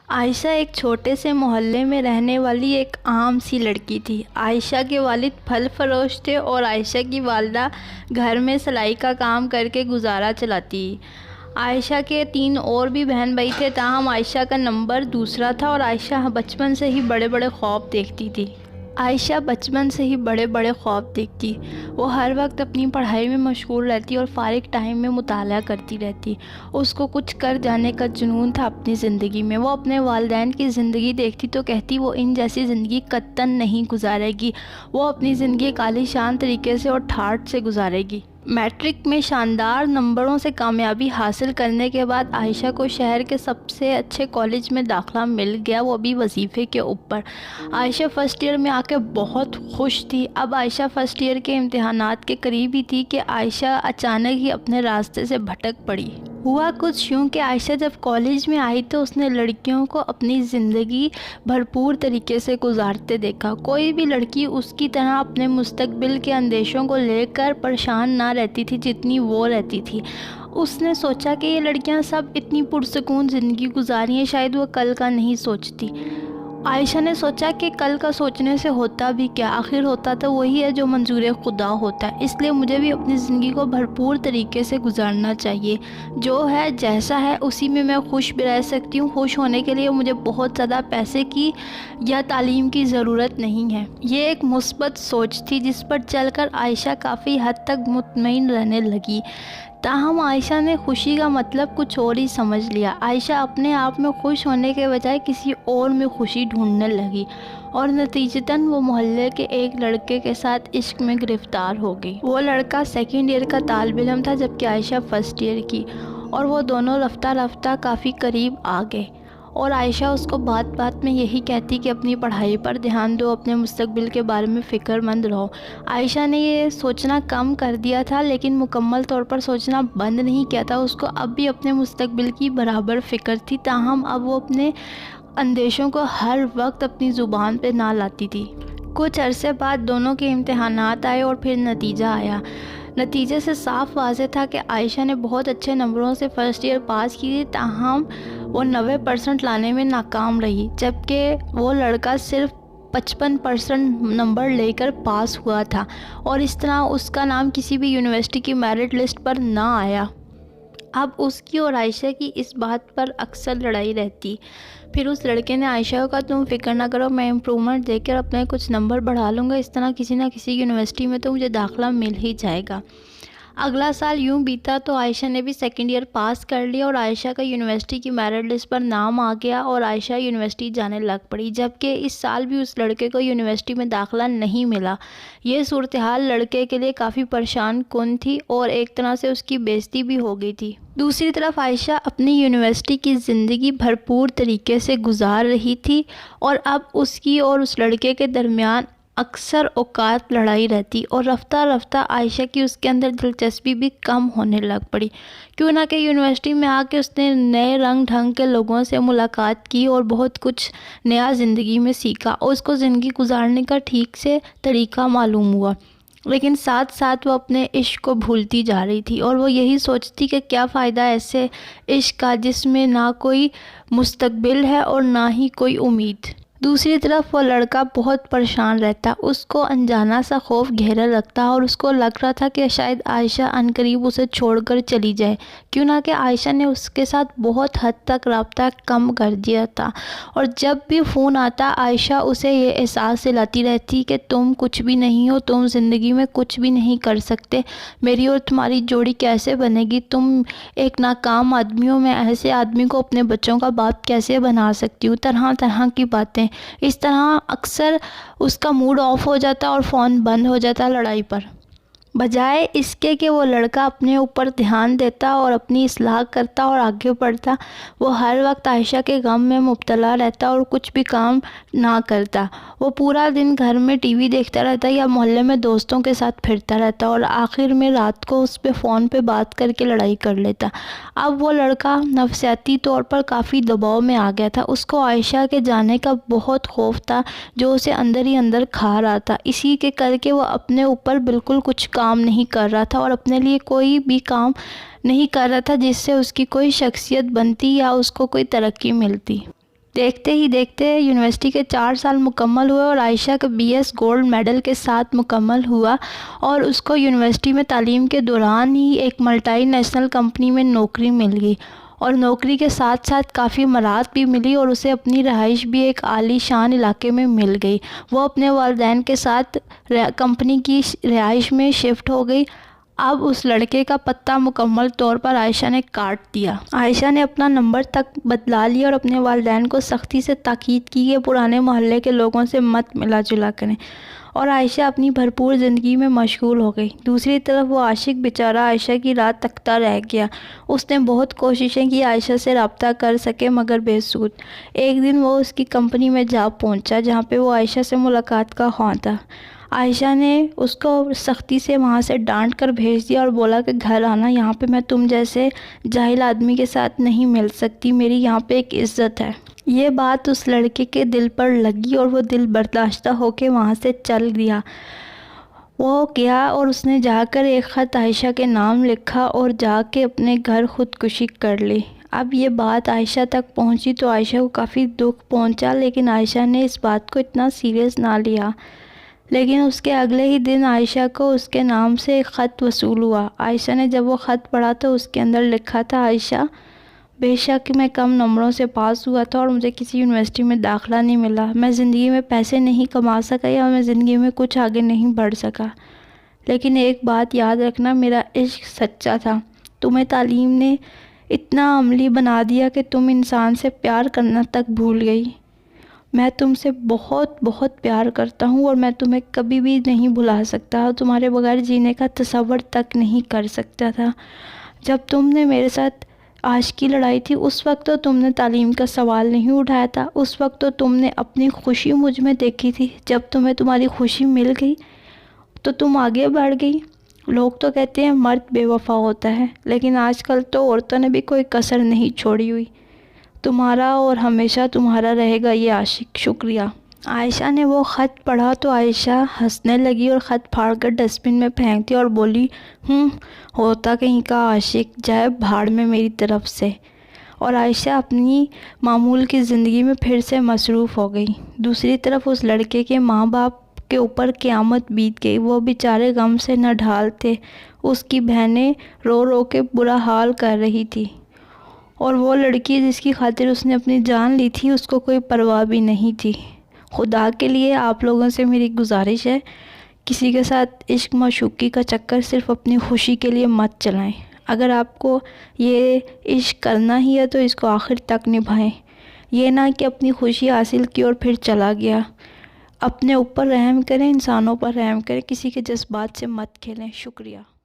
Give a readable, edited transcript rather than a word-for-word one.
عائشہ ایک چھوٹے سے محلے میں رہنے والی ایک عام سی لڑکی تھی۔ عائشہ کے والد پھل فروش تھے اور عائشہ کی والدہ گھر میں سلائی کا کام کر کے گزارا چلاتی۔ عائشہ کے 3 اور بھی بہن بھائی تھے، تاہم عائشہ کا نمبر دوسرا تھا اور عائشہ بچپن سے ہی بڑے بڑے خواب دیکھتی تھی۔ وہ ہر وقت اپنی پڑھائی میں مشغول رہتی اور فارغ ٹائم میں مطالعہ کرتی رہتی۔ اس کو کچھ کر جانے کا جنون تھا اپنی زندگی میں۔ وہ اپنے والدین کی زندگی دیکھتی تو کہتی وہ ان جیسی زندگی قطعاً نہیں گزارے گی، وہ اپنی زندگی ایک عالی شان طریقے سے اور ٹھاٹھ سے گزارے گی۔ میٹرک میں شاندار نمبروں سے کامیابی حاصل کرنے کے بعد عائشہ کو شہر کے سب سے اچھے کالج میں داخلہ مل گیا، وہ بھی وظیفے کے اوپر۔ عائشہ فرسٹ ایئر میں آ کے بہت خوش تھی۔ اب عائشہ فرسٹ ایئر کے امتحانات کے قریب ہی تھی کہ عائشہ اچانک ہی اپنے راستے سے بھٹک پڑی۔ ہوا کچھ یوں کہ عائشہ جب کالج میں آئی تو اس نے لڑکیوں کو اپنی زندگی بھرپور طریقے سے گزارتے دیکھا۔ کوئی بھی لڑکی اس کی طرح اپنے مستقبل کے اندیشوں کو لے کر پریشان نہ رہتی تھی جتنی وہ رہتی تھی۔ اس نے سوچا کہ یہ لڑکیاں سب اتنی پرسکون زندگی گزاری ہیں، شاید وہ کل کا نہیں سوچتی۔ عائشہ نے سوچا کہ کل کا سوچنے سے ہوتا بھی کیا، آخر ہوتا تو وہی ہے جو منظور خدا ہوتا ہے، اس لیے مجھے بھی اپنی زندگی کو بھرپور طریقے سے گزارنا چاہیے۔ جو ہے جیسا ہے اسی میں خوش بھی رہ سکتی ہوں۔ خوش ہونے کے لیے مجھے بہت زیادہ پیسے کی یا تعلیم کی ضرورت نہیں ہے۔ یہ ایک مثبت سوچ تھی جس پر چل کر عائشہ کافی حد تک مطمئن رہنے لگی۔ تاہم عائشہ نے خوشی کا مطلب کچھ اور ہی سمجھ لیا۔ عائشہ اپنے آپ میں خوش ہونے کے بجائے کسی اور میں خوشی ڈھونڈنے لگی اور نتیجتاً وہ محلے کے ایک لڑکے کے ساتھ عشق میں گرفتار ہو گئی۔ وہ لڑکا 2nd ایئر کا طالب علم تھا جبکہ عائشہ 1st ایئر کی، اور وہ دونوں رفتہ رفتہ کافی قریب آ گئے، اور عائشہ اس کو بات بات میں یہی کہتی کہ اپنی پڑھائی پر دھیان دو، اپنے مستقبل کے بارے میں فکر مند رہو۔ عائشہ نے یہ سوچنا کم کر دیا تھا لیکن مکمل طور پر سوچنا بند نہیں کیا تھا۔ اس کو اب بھی اپنے مستقبل کی برابر فکر تھی، تاہم اب وہ اپنے اندیشوں کو ہر وقت اپنی زبان پہ نہ لاتی تھی۔ کچھ عرصے بعد دونوں کے امتحانات آئے اور پھر نتیجہ آیا۔ نتیجے سے صاف واضح تھا کہ عائشہ نے بہت اچھے نمبروں سے 1st ایئر پاس کی تھی، تاہم وہ 90% لانے میں ناکام رہی، جبکہ وہ لڑکا صرف 55% نمبر لے کر پاس ہوا تھا، اور اس طرح اس کا نام کسی بھی یونیورسٹی کی میرٹ لسٹ پر نہ آیا۔ اب اس کی اور عائشہ کی اس بات پر اکثر لڑائی رہتی۔ پھر اس لڑکے نے عائشہ کو کہا تم فکر نہ کرو، میں امپرومنٹ دے کر اپنے کچھ نمبر بڑھا لوں گا، اس طرح کسی نہ کسی یونیورسٹی میں تو مجھے داخلہ مل ہی جائے گا۔ اگلا سال یوں بیتا تو عائشہ نے بھی 2nd ایئر پاس کر لیا اور عائشہ کا یونیورسٹی کی میرٹ لسٹ پر نام آ گیا اور عائشہ یونیورسٹی جانے لگ پڑی، جبکہ اس سال بھی اس لڑکے کو یونیورسٹی میں داخلہ نہیں ملا۔ یہ صورتحال لڑکے کے لیے کافی پریشان کن تھی اور ایک طرح سے اس کی بے عزتی بھی ہو گئی تھی۔ دوسری طرف عائشہ اپنی یونیورسٹی کی زندگی بھرپور طریقے سے گزار رہی تھی، اور اب اس کی اور اس لڑکے کے درمیان اکثر اوقات لڑائی رہتی، اور رفتہ رفتہ عائشہ کی اس کے اندر دلچسپی بھی کم ہونے لگ پڑی۔ کیوں نہ کہ یونیورسٹی میں آ کے اس نے نئے رنگ ڈھنگ کے لوگوں سے ملاقات کی اور بہت کچھ نیا زندگی میں سیکھا، اور اس کو زندگی گزارنے کا ٹھیک سے طریقہ معلوم ہوا، لیکن ساتھ ساتھ وہ اپنے عشق کو بھولتی جا رہی تھی، اور وہ یہی سوچتی کہ کیا فائدہ ایسے عشق کا جس میں نہ کوئی مستقبل ہے اور نہ ہی کوئی امید۔ دوسری طرف وہ لڑکا بہت پریشان رہتا، اس کو انجانا سا خوف گھیرے رکھتا، اور اس کو لگ رہا تھا کہ شاید عائشہ عنقریب اسے چھوڑ کر چلی جائے، کیوں نہ کہ عائشہ نے اس کے ساتھ بہت حد تک رابطہ کم کر دیا تھا، اور جب بھی فون آتا عائشہ اسے یہ احساس دلاتی رہتی کہ تم کچھ بھی نہیں ہو، تم زندگی میں کچھ بھی نہیں کر سکتے، میری اور تمہاری جوڑی کیسے بنے گی، تم ایک ناکام آدمی ہو، میں ایسے آدمی کو اپنے بچوں کا باپ کیسے بنا سکتی ہوں، طرح طرح کی باتیں۔ اس طرح اکثر اس کا موڈ آف ہو جاتا اور فون بند ہو جاتا لڑائی پر۔ بجائے اس کے کہ وہ لڑکا اپنے اوپر دھیان دیتا اور اپنی اصلاح کرتا اور آگے بڑھتا، وہ ہر وقت عائشہ کے غم میں مبتلا رہتا اور کچھ بھی کام نہ کرتا۔ وہ پورا دن گھر میں ٹی وی دیکھتا رہتا یا محلے میں دوستوں کے ساتھ پھرتا رہتا، اور آخر میں رات کو اس پہ فون پہ بات کر کے لڑائی کر لیتا۔ اب وہ لڑکا نفسیاتی طور پر کافی دباؤ میں آ گیا تھا۔ اس کو عائشہ کے جانے کا بہت خوف تھا جو اسے اندر ہی اندر کھا رہا تھا، اسی کے کر کے وہ اپنے اوپر بالکل کچھ کام نہیں کر رہا تھا اور اپنے لیے کوئی بھی کام نہیں کر رہا تھا جس سے اس کی کوئی شخصیت بنتی یا اس کو کوئی ترقی ملتی۔ دیکھتے ہی دیکھتے یونیورسٹی کے 4 سال مکمل ہوئے اور عائشہ کا BS گولڈ میڈل کے ساتھ مکمل ہوا، اور اس کو یونیورسٹی میں تعلیم کے دوران ہی ایک ملٹی نیشنل کمپنی میں نوکری مل گئی، اور نوکری کے ساتھ ساتھ کافی مہارت بھی ملی، اور اسے اپنی رہائش بھی ایک عالی شان علاقے میں مل گئی۔ وہ اپنے والدین کے ساتھ کمپنی کی رہائش میں شفٹ ہو گئی۔ اب اس لڑکے کا پتہ مکمل طور پر عائشہ نے کاٹ دیا۔ عائشہ نے اپنا نمبر تک بدلا لیا اور اپنے والدین کو سختی سے تاکید کی کہ پرانے محلے کے لوگوں سے مت ملا جلا کریں، اور عائشہ اپنی بھرپور زندگی میں مشغول ہو گئی۔ دوسری طرف وہ عاشق بیچارہ عائشہ کی راہ تکتا رہ گیا۔ اس نے بہت کوششیں کی عائشہ سے رابطہ کر سکے، مگر بے سود۔ ایک دن وہ اس کی کمپنی میں جا پہنچا جہاں پہ وہ عائشہ سے ملاقات کا خواہاں تھا۔ عائشہ نے اس کو سختی سے وہاں سے ڈانٹ کر بھیج دیا اور بولا کہ گھر آنا، یہاں پہ میں تم جیسے جاہل آدمی کے ساتھ نہیں مل سکتی، میری یہاں پہ ایک عزت ہے۔ یہ بات اس لڑکے کے دل پر لگی اور وہ دل برداشتہ ہو کے وہاں سے چل گیا۔ وہ گیا اور اس نے جا کر ایک خط عائشہ کے نام لکھا اور جا کے اپنے گھر خودکشی کر لی۔ اب یہ بات عائشہ تک پہنچی تو عائشہ کو کافی دکھ پہنچا، لیکن عائشہ نے اس بات کو اتنا سیریس نہ لیا۔ لیکن اس کے اگلے ہی دن عائشہ کو اس کے نام سے ایک خط وصول ہوا۔ عائشہ نے جب وہ خط پڑھا تو اس کے اندر لکھا تھا: عائشہ، بے شک میں کم نمبروں سے پاس ہوا تھا اور مجھے کسی یونیورسٹی میں داخلہ نہیں ملا، میں زندگی میں پیسے نہیں کما سکا یا میں زندگی میں کچھ آگے نہیں بڑھ سکا، لیکن ایک بات یاد رکھنا، میرا عشق سچا تھا۔ تمہیں تعلیم نے اتنا عملی بنا دیا کہ تم انسان سے پیار کرنا تک بھول گئی۔ میں تم سے بہت بہت پیار کرتا ہوں اور میں تمہیں کبھی بھی نہیں بھلا سکتا، اور تمہارے بغیر جینے کا تصور تک نہیں کر سکتا تھا۔ جب تم نے میرے ساتھ عاشقی لڑائی تھی اس وقت تو تم نے تعلیم کا سوال نہیں اٹھایا تھا، اس وقت تو تم نے اپنی خوشی مجھ میں دیکھی تھی۔ جب تمہیں تمہاری خوشی مل گئی تو تم آگے بڑھ گئی۔ لوگ تو کہتے ہیں مرد بے وفا ہوتا ہے، لیکن آج کل تو عورتوں نے بھی کوئی کسر نہیں چھوڑی ہوئی۔ تمہارا اور ہمیشہ تمہارا رہے گا یہ عاشق۔ شکریہ۔ عائشہ نے وہ خط پڑھا تو عائشہ ہنسنے لگی اور خط پھاڑ کر ڈسٹ بن میں پھینک دیا اور بولی: ہوتا کہیں کا عاشق، جائے بھاڑ میں میری طرف سے۔ اور عائشہ اپنی معمول کی زندگی میں پھر سے مصروف ہو گئی۔ دوسری طرف اس لڑکے کے ماں باپ کے اوپر قیامت بیت گئی۔ وہ بیچارے غم سے نہ ڈھال تھے۔ اس کی بہنیں رو رو کے برا حال کر رہی تھی، اور وہ لڑکی جس کی خاطر اس نے اپنی جان لی تھی اس کو کوئی پرواہ بھی نہیں تھی۔ خدا کے لیے آپ لوگوں سے میری گزارش ہے، کسی کے ساتھ عشق معشوقی کا چکر صرف اپنی خوشی کے لیے مت چلائیں۔ اگر آپ کو یہ عشق کرنا ہی ہے تو اس کو آخر تک نبھائیں، یہ نہ کہ اپنی خوشی حاصل کی اور پھر چلا گیا۔ اپنے اوپر رحم کریں، انسانوں پر رحم کریں، کسی کے جذبات سے مت کھیلیں۔ شکریہ۔